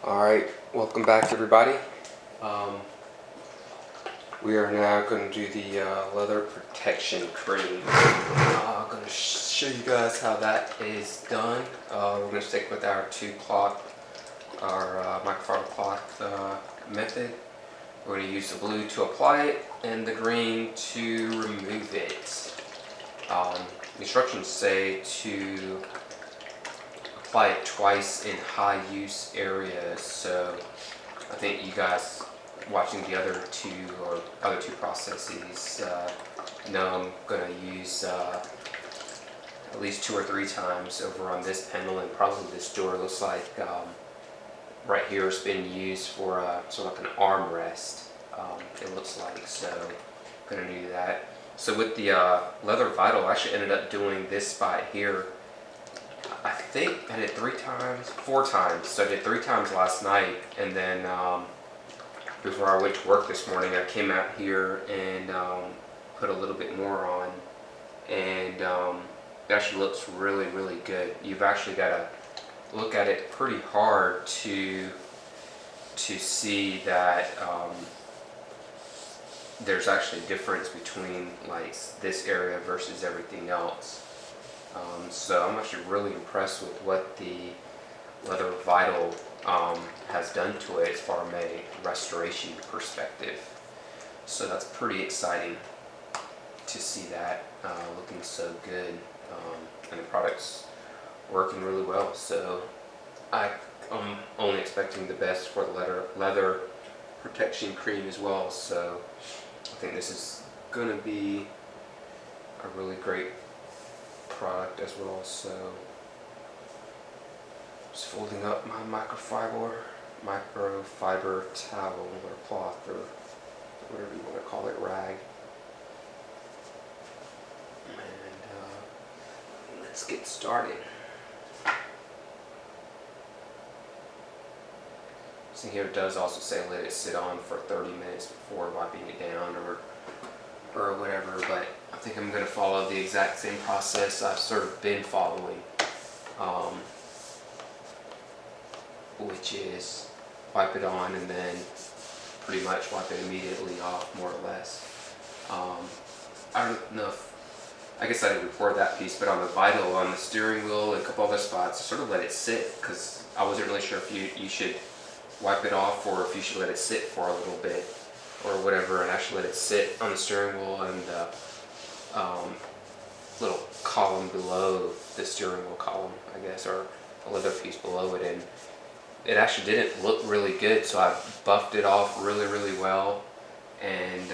Alright, welcome back everybody. Um, we are now going to do the leather protection cream. I'm going to show you guys how that is done. We're going to stick with our microfiber cloth method. We're going to use the blue to apply it and the green to remove it. The instructions say to apply it twice in high use areas, so I think you guys watching the other two processes know I'm going to use at least 2 or 3 times over on this panel, and probably this door looks like right here has been used for sort of like an armrest. It looks like, so I'm going to do that. So with the leather vital, I actually ended up doing this spot here. I think I did 4 times. So I did 3 times last night, and then before I went to work this morning, I came out here and put a little bit more on, and it actually looks really, really good. You've actually got to look at it pretty hard to see that there's actually a difference between like this area versus everything else. So I'm actually really impressed with what the leather vital has done to it as far as a restoration perspective. So that's pretty exciting to see that looking so good, and the product's working really well. So I'm only expecting the best for the leather protection cream as well. So I think this is going to be a really great product as well. So just folding up my microfiber towel or cloth or whatever you want to call it, rag, and let's get started. So here it does also say let it sit on for 30 minutes before wiping it down or whatever, but I think I'm going to follow the exact same process I've sort of been following, which is wipe it on and then pretty much wipe it immediately off, more or less. I don't know I guess I didn't record that piece, but on the vital, on the steering wheel and a couple other spots, I sort of let it sit because I wasn't really sure if you should wipe it off or if you should let it sit for a little bit or whatever, and actually let it sit on the steering wheel and the little column below the steering wheel column, I guess, or a leather piece below it, and it actually didn't look really good, so I buffed it off really, really well, and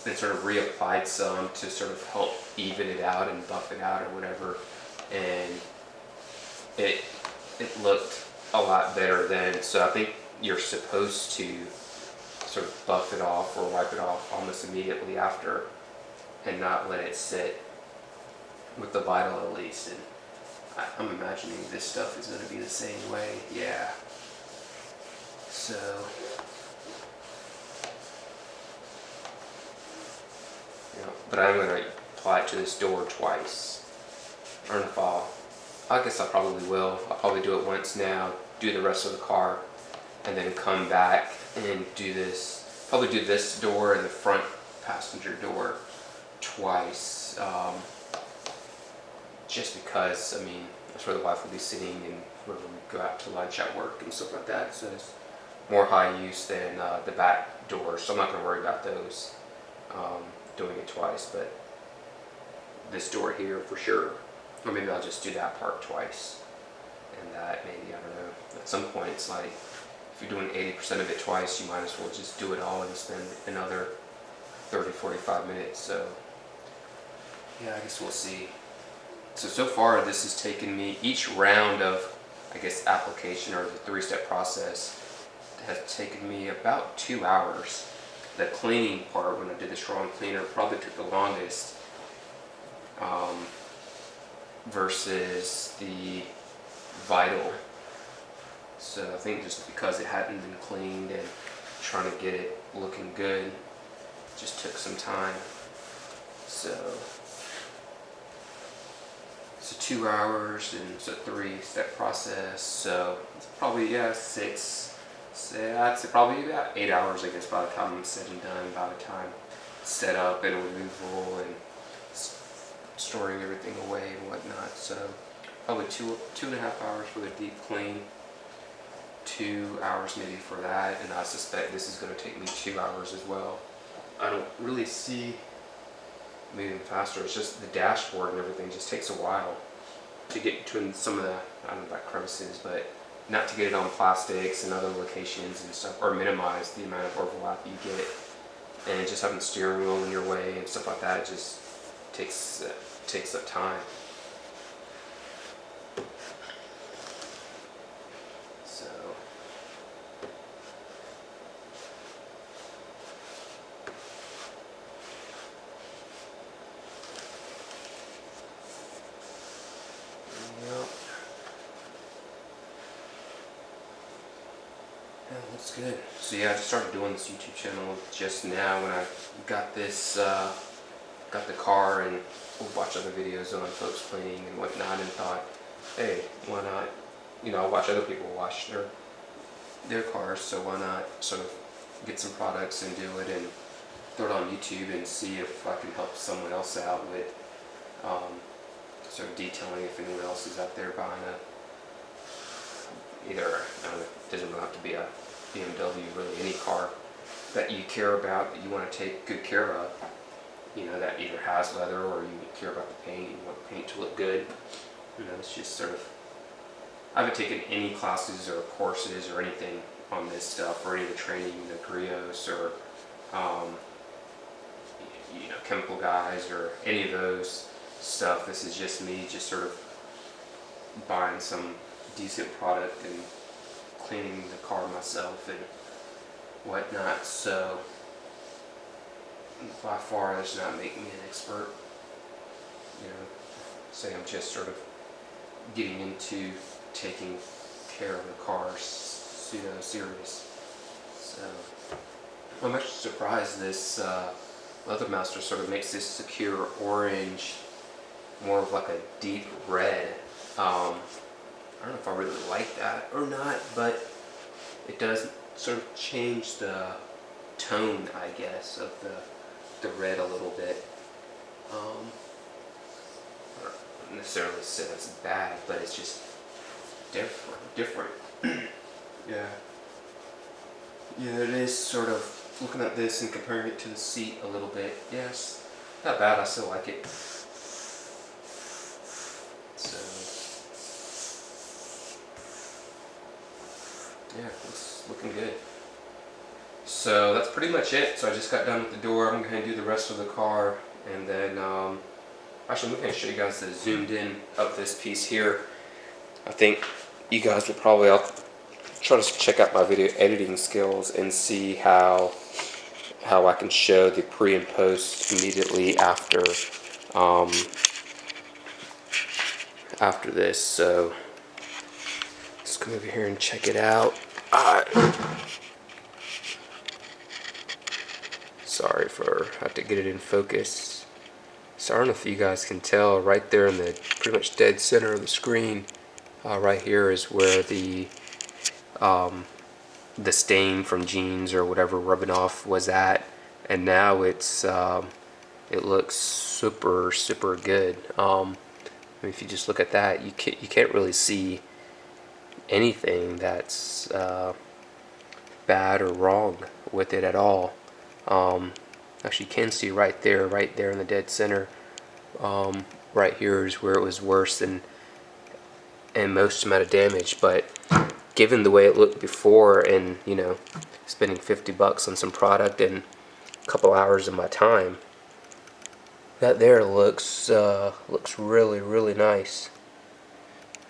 then sort of reapplied some to sort of help even it out and buff it out or whatever, and it looked a lot better then. So I think you're supposed to sort of buff it off or wipe it off almost immediately after and not let it sit, with the vital at least. And I'm imagining this stuff is going to be the same way. Yeah. So but I'm going to apply it to this door twice. I don't know if I guess I probably will. I'll probably do it once now, do the rest of the car, and then come back and do this. Probably do this door and the front passenger door twice. Just because, I mean, that's where the wife will be sitting and where we go out to lunch at work and stuff like that. So it's more high use than the back door. So I'm not going to worry about those. Doing it twice, but this door here for sure, or maybe I'll just do that part twice, and that maybe, I don't know, at some point it's like if you're doing 80% of it twice, you might as well just do it all and spend another 30-45 minutes. So yeah, I guess we'll see. So far this has taken me, each round of, I guess, application or the 3-step process has taken me about 2 hours. The cleaning part, when I did the strong cleaner, probably took the longest, versus the vital. So I think just because it hadn't been cleaned and trying to get it looking good just took some time. So So 2 hours, and it's a 3-step process. So it's probably, yeah, I'd say probably about 8 hours, I guess, by the time I'm said and done, by the time set up and removal and storing everything away and whatnot. So probably 2.5 hours for the deep clean, 2 hours maybe for that, and I suspect this is going to take me 2 hours as well. I don't really see moving faster. It's just the dashboard and everything just takes a while to get between some of the, I don't know about crevices, but not to get it on plastics and other locations and stuff, or minimize the amount of overlap you get. And just having the steering wheel in your way and stuff like that just takes up time. So yep. Yeah, looks good. So yeah, I just started doing this YouTube channel just now when I got this, got the car, and watched other videos on folks cleaning and whatnot, and thought, hey, why not? You know, I watch other people wash their cars, so why not sort of get some products and do it and throw it on YouTube and see if I can help someone else out with sort of detailing if anyone else is out there buying either, I don't know, it doesn't really have to be a BMW, really any car that you care about, that you want to take good care of, you know, that either has leather or you care about the paint, you want the paint to look good. You know, it's just sort of, I haven't taken any classes or courses or anything on this stuff, or any of the training, the griots or you know, chemical guys or any of those stuff. This is just me just sort of buying some decent product and cleaning the car myself and whatnot. So by far, that's not making me an expert. You know, say I'm just sort of getting into taking care of the car serious. So I'm actually surprised this Leathermaster sort of makes this secure orange more of like a deep red. I don't know if I really like that or not, but it does sort of change the tone, I guess, of the red a little bit. I don't necessarily say that's bad, but it's just different. Yeah, it is sort of looking at this and comparing it to the seat a little bit. Yes, not bad. I still like it. So yeah, it's looking good. So that's pretty much it. So I just got done with the door. I'm going to do the rest of the car, and then actually I'm going to show you guys the zoomed in of this piece here. I think you guys will probably, I'll try to check out my video editing skills and see how I can show the pre and post immediately after this. So let's come over here and check it out. Sorry for I have to get it in focus. So I don't know if you guys can tell, right there in the pretty much dead center of the screen, right here is where the stain from jeans or whatever rubbing off was at, and now it's it looks super good. If you just look at that, you can't really see anything that's bad or wrong with it at all. Actually, you can see right there in the dead center. Right here is where it was worse and most amount of damage. But given the way it looked before, and you know, spending $50 on some product and a couple hours of my time, that there looks really nice.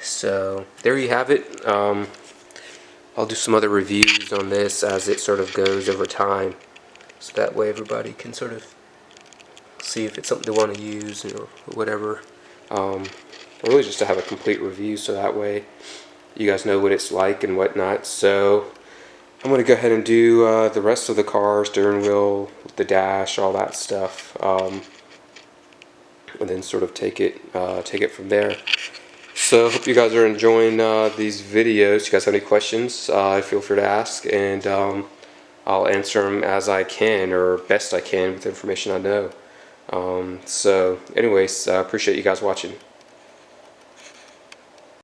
So there you have it. I'll do some other reviews on this as it sort of goes over time, so that way everybody can sort of see if it's something they want to use or whatever. Really just to have a complete review, so that way you guys know what it's like and whatnot. So I'm going to go ahead and do the rest of the car, steering wheel, the dash, all that stuff. and then sort of take it from there. So hope you guys are enjoying these videos. If you guys have any questions, feel free to ask, and I'll answer them as I can, or best I can with the information I know. So anyways, I appreciate you guys watching.